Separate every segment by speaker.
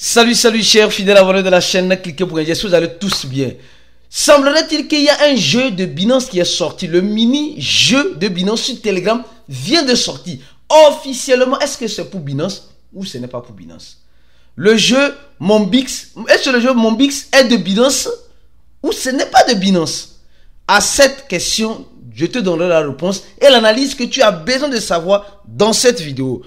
Speaker 1: Salut chers fidèles abonnés de la chaîne, cliquez pour gagner, j'espère que vous allez tous bien. Semblerait-il qu'il y a un jeu de Binance qui est sorti, le mini-jeu de Binance sur Telegram vient de sortir. Officiellement, est-ce que c'est pour Binance ou ce n'est pas pour Binance? Le jeu Monbix, est-ce que le jeu Monbix est de Binance ou ce n'est pas de Binance? À cette question, je te donnerai la réponse et l'analyse que tu as besoin de savoir dans cette vidéo.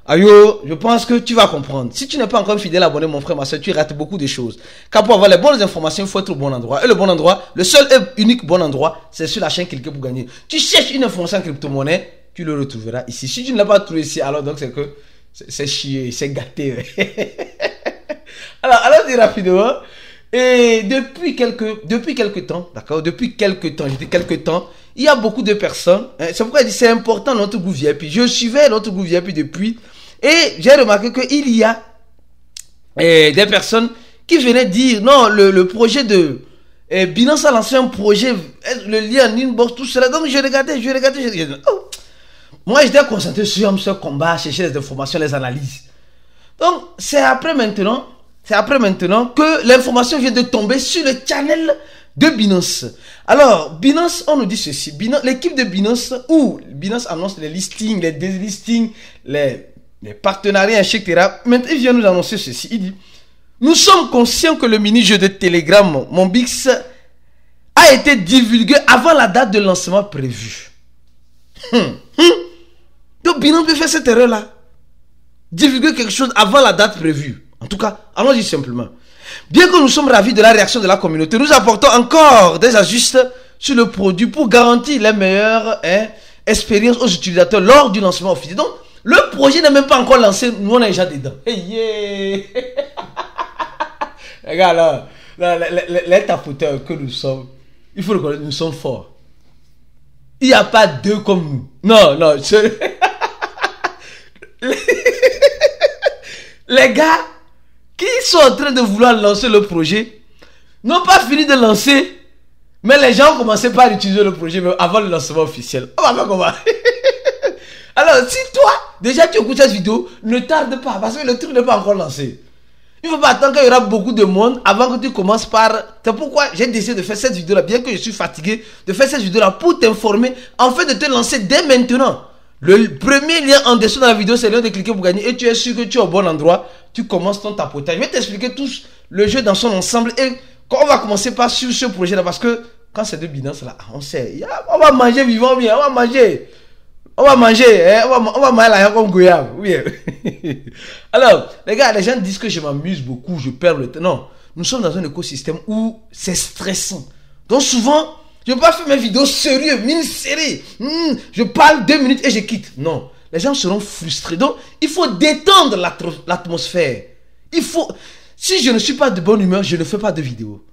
Speaker 1: Ayo, je pense que tu vas comprendre. Si tu n'es pas encore fidèle abonné, mon frère, ma soeur, tu rates beaucoup de choses. Car pour avoir les bonnes informations, il faut être au bon endroit. Et le bon endroit, le seul et unique bon endroit, c'est sur la chaîne Cliquez pour gagner. Tu cherches une information en crypto-monnaie, tu le retrouveras ici. Si tu ne l'as pas trouvé ici, alors donc c'est que c'est chier, c'est gâté. Alors, allons-y rapidement. Et depuis quelques temps, d'accord, je dis quelques temps, il y a beaucoup de personnes, c'est pourquoi je dis c'est important notre groupe VIP. Je suivais notre groupe VIP depuis, et j'ai remarqué qu'il y a des personnes qui venaient dire, non, le projet de Binance a lancé un projet, le lien en inbox, tout cela, donc je regardais, oh. Moi j'étais concentré sur ce combat, chercher les informations, les analyses. Donc c'est après maintenant que l'information vient de tomber sur le channel de Binance. Alors, Binance, on nous dit ceci. L'équipe de Binance, où Binance annonce les listings, les délistings, les partenariats, etc. Maintenant, il vient nous annoncer ceci. Il dit, nous sommes conscients que le mini-jeu de Telegram, Monbix, a été divulgué avant la date de lancement prévue. Donc, Binance peut faire cette erreur-là. Divulguer quelque chose avant la date prévue. En tout cas, allons-y simplement. Bien que nous sommes ravis de la réaction de la communauté, nous apportons encore des ajustes sur le produit pour garantir les meilleures expériences aux utilisateurs lors du lancement officiel. Donc, le projet n'est même pas encore lancé, nous on est déjà dedans. Hey, yeah. Regarde là, les tapoteurs que nous sommes, il faut reconnaître, nous sommes forts. Il n'y a pas deux comme nous. Non. Les gars qui sont en train de vouloir lancer le projet n'ont pas fini de lancer, mais les gens ont commencé par utiliser le projet avant le lancement officiel. On va voir comment. Alors, si toi, déjà tu écoutes cette vidéo, ne tarde pas, parce que le truc n'est pas encore lancé. Il ne faut pas attendre qu'il y aura beaucoup de monde avant que tu commences par... C'est pourquoi j'ai décidé de faire cette vidéo-là, bien que je suis fatigué, de faire cette vidéo-là pour t'informer, en fait de te lancer dès maintenant. Le premier lien en dessous dans la vidéo, c'est le lien de cliquer pour gagner et tu es sûr que tu es au bon endroit. Tu commences ton tapotage. Je vais t'expliquer tout le jeu dans son ensemble et on va commencer par sur ce projet-là parce que quand c'est de Binance là, on sait, on va manger vivant bien, on va manger la comme goyave. Oui. Alors, les gars, les gens disent que je m'amuse beaucoup, je perds le temps. Non, nous sommes dans un écosystème où c'est stressant. Donc souvent, je ne peux pas faire mes vidéos sérieux, mine série. Je parle 2 minutes et je quitte. Non. Les gens seront frustrés. Donc, il faut détendre l'atmosphère. Si je ne suis pas de bonne humeur, je ne fais pas de vidéo.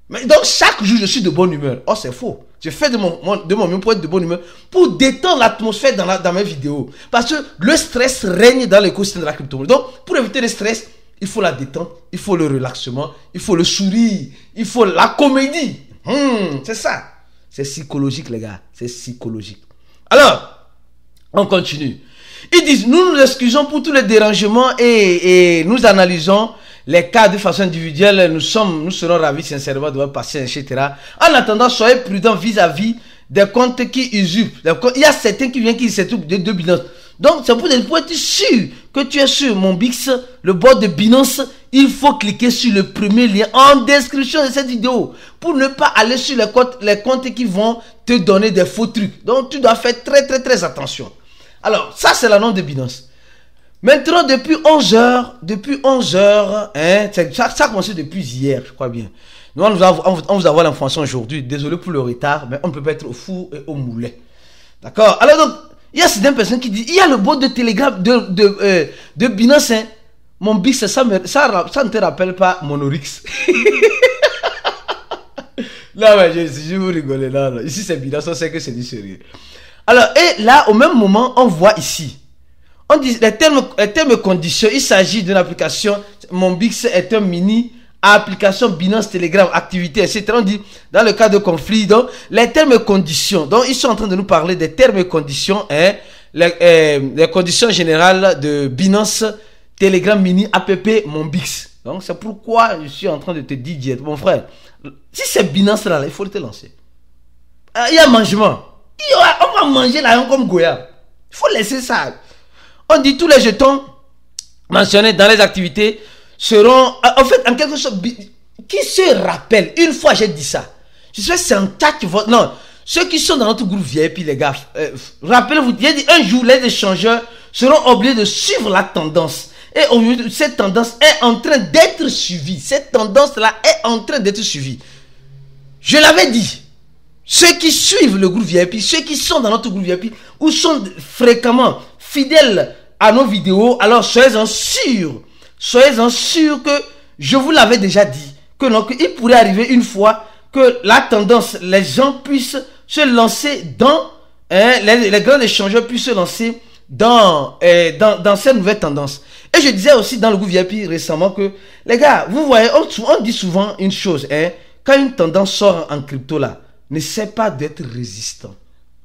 Speaker 1: Mais donc, chaque jour, je suis de bonne humeur. Oh, c'est faux. Je fais de mon mieux pour être de bonne humeur, pour détendre l'atmosphère dans mes vidéos. Parce que le stress règne dans l'écosystème de la crypto-monnaie. Donc, pour éviter le stress, il faut la détente, il faut le relaxement, il faut le sourire, il faut la comédie. C'est ça. C'est psychologique, les gars. C'est psychologique. Alors, on continue. Ils disent, nous nous excusons pour tous les dérangements et nous analysons les cas de façon individuelle. Nous serons ravis sincèrement de votre patience, etc. En attendant, soyez prudents vis-à-vis des comptes qui usurpent. Il y a certains qui viennent qui se trouvent de Binance. Donc, c'est pour être sûr que tu es sur Monbix, le bot de Binance. Il faut cliquer sur le premier lien en description de cette vidéo pour ne pas aller sur les comptes qui vont te donner des faux trucs. Donc, tu dois faire très attention. Alors, ça, c'est l'annonce de Binance. Maintenant, depuis 11 heures, ça a commencé depuis hier, je crois bien. Nous, on vous envoie l'information aujourd'hui. Désolé pour le retard, mais on ne peut pas être au four et au moulet. D'accord? Alors, donc, il y a certaines personnes qui disent, il y a le bot de Telegram de Binance, Monbix, ça ne te rappelle pas Monorix. Non, mais je vous rigole. Non. Ici, c'est Binance, on sait que c'est du sérieux. Alors, et là, au même moment, on voit ici. On dit les termes et conditions. Il s'agit d'une application. Monbix est un mini application Binance, Telegram, activité, etc. On dit dans le cas de conflit. Donc, les termes et conditions. Donc, ils sont en train de nous parler des termes et conditions. Les conditions générales de Binance Telegram mini app Monbix. Donc c'est pourquoi je suis en train de te dire, mon frère, si c'est Binance là, il faut te lancer. Il y a mangement. On va manger là comme Goya. Il faut laisser ça. On dit tous les jetons mentionnés dans les activités seront, en fait, en quelque sorte, qui se rappelle, une fois j'ai dit ça, je sais c'est un tas qui vote, non, ceux qui sont dans notre groupe VIP, les gars, rappelez-vous, j'ai dit un jour, les échangeurs seront obligés de suivre la tendance. Et aujourd'hui, cette tendance est en train d'être suivie. Cette tendance-là est en train d'être suivie. Je l'avais dit. Ceux qui suivent le groupe VIP, ceux qui sont dans notre groupe VIP, ou sont fréquemment fidèles à nos vidéos, alors soyez-en sûrs. Soyez-en sûrs que je vous l'avais déjà dit. Que donc, il pourrait arriver une fois que la tendance, les gens puissent se lancer dans, les grands échangeurs puissent se lancer dans cette nouvelle tendance. Et je disais aussi dans le groupe VIP récemment que, les gars, vous voyez, on dit souvent une chose, quand une tendance sort en crypto là, n'essaie pas d'être résistant.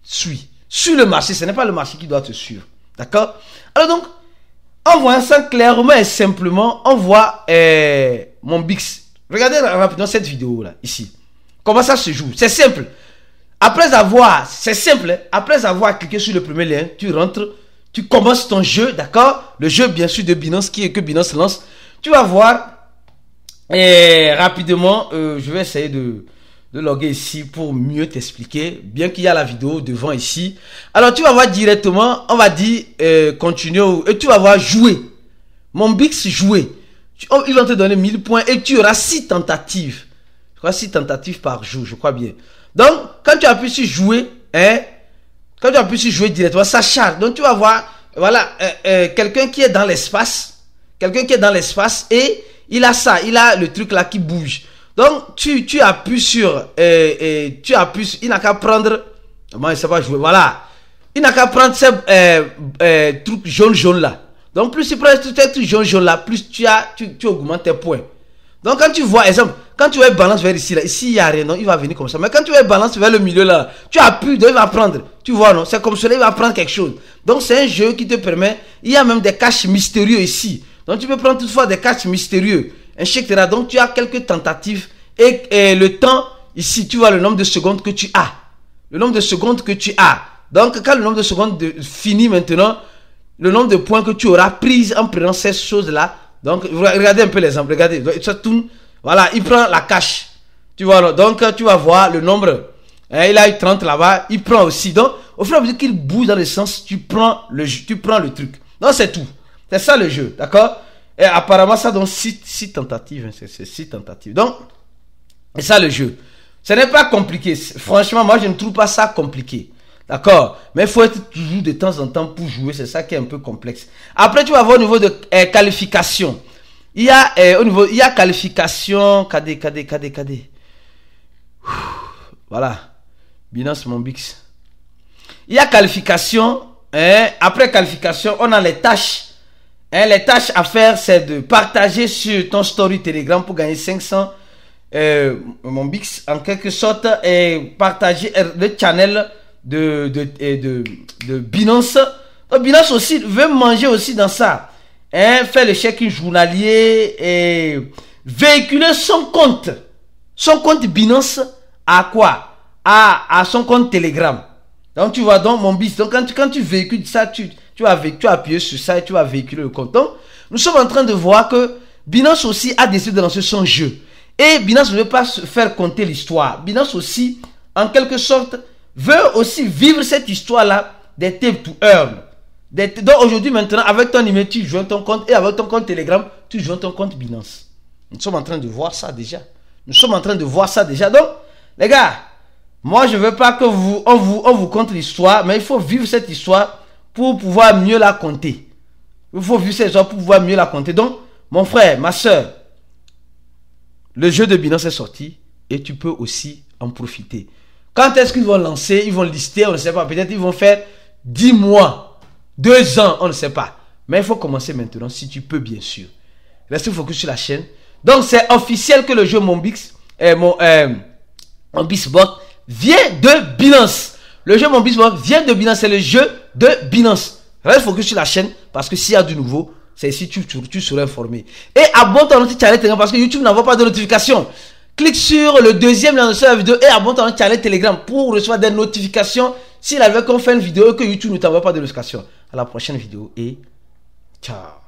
Speaker 1: Suis le marché, ce n'est pas le marché qui doit te suivre. D'accord? Alors donc, en voyant ça clairement et simplement, on voit Monbix. Regardez rapidement cette vidéo là, ici. Comment ça se joue? C'est simple. Après avoir cliqué sur le premier lien, tu rentres, tu commences ton jeu, d'accord? Le jeu, bien sûr, de Binance, que Binance lance. Tu vas voir, rapidement, je vais essayer de loguer ici pour mieux t'expliquer, bien qu'il y a la vidéo devant ici. Alors, tu vas voir directement, on va dire, continuer, et tu vas voir jouer. Monbix jouer. Ils vont te donner 1000 points et tu auras 6 tentatives. Je crois 6 tentatives par jour, je crois bien. Donc, quand tu appuies sur jouer, quand tu appuies sur jouer directement, ça charge. Donc, tu vas voir, voilà, quelqu'un qui est dans l'espace. Quelqu'un qui est dans l'espace et il a ça, il a le truc là qui bouge. Donc, tu appuies sur, il n'a qu'à prendre, comment il ne sait pas jouer, voilà. Il n'a qu'à prendre ces trucs jaune là. Donc, plus tu prends ces trucs jaune là, plus tu augmentes tes points. Donc, quand tu vois, exemple, quand tu vois balance vers ici, là, ici, il n'y a rien, non, il va venir comme ça. Mais quand tu vois balance vers le milieu, là, tu appuies, donc il va prendre. Tu vois, non, c'est comme cela, il va prendre quelque chose. Donc, c'est un jeu qui te permet, il y a même des caches mystérieux ici. Donc, tu peux prendre toutefois des caches mystérieux, etc. Donc, tu as quelques tentatives et le temps, ici, tu vois le nombre de secondes que tu as. Le nombre de secondes que tu as. Donc, quand le nombre de secondes finit maintenant, le nombre de points que tu auras pris en prenant ces choses-là. Donc, regardez un peu l'exemple. Regardez, ça tourne. Voilà, il prend la cache. Tu vois, donc tu vas voir le nombre. Il a eu 30 là-bas. Il prend aussi. Donc, au fur et à mesure qu'il bouge dans le sens, tu prends le truc. Donc, c'est tout. C'est ça le jeu. D'accord? Et apparemment, ça donne 6 tentatives. C'est 6 tentatives. Donc, c'est ça le jeu. Ce n'est pas compliqué. Franchement, moi, je ne trouve pas ça compliqué. D'accord? Mais il faut être toujours de temps en temps pour jouer. C'est ça qui est un peu complexe. Après, tu vas voir au niveau de qualification. Il y a il y a qualification. KD. Voilà. Binance Monbix. Il y a qualification. Après qualification, on a les tâches. Les tâches à faire, c'est de partager sur ton story Telegram pour gagner 500 Monbix en quelque sorte et partager le channel de Binance. Donc, Binance aussi veut manger aussi dans ça. Faire le check-in journalier et véhiculer son compte Binance à quoi? À son compte Telegram. Donc tu vois donc Monbix. Donc quand tu véhicules ça, tu vas appuyer sur ça et tu vas véhiculer le compte. Donc nous sommes en train de voir que Binance aussi a décidé de lancer son jeu. Et Binance ne veut pas se faire compter l'histoire. Binance aussi, en quelque sorte, veut aussi vivre cette histoire-là des tape to earn. Donc aujourd'hui maintenant, avec ton email, tu joins ton compte et avec ton compte Telegram, tu joins ton compte Binance. Nous sommes en train de voir ça déjà. Donc, les gars, moi je ne veux pas que on vous conte l'histoire, mais il faut vivre cette histoire pour pouvoir mieux la compter. Il faut vivre cette histoire pour pouvoir mieux la compter. Donc, mon frère, ma soeur, le jeu de Binance est sorti et tu peux aussi en profiter. Quand est-ce qu'ils vont lancer? Ils vont lister, on ne sait pas. Peut-être ils vont faire 10 mois, 2 ans, on ne sait pas. Mais il faut commencer maintenant, si tu peux, bien sûr. Restez focus sur la chaîne. Donc, c'est officiel que le jeu Monbix, Monbixbot vient de Binance. Le jeu Monbixbot vient de Binance. C'est le jeu de Binance. Reste focus sur la chaîne parce que s'il y a du nouveau, c'est ici tu seras informé. Et abonne-toi à notre channel Telegram parce que YouTube n'envoie pas de notifications. Clique sur le deuxième lien de la vidéo et abonne-toi à notre channel Telegram pour recevoir des notifications s'il avait qu'on fait une vidéo et que YouTube ne t'envoie pas de notifications. À la prochaine vidéo et ciao.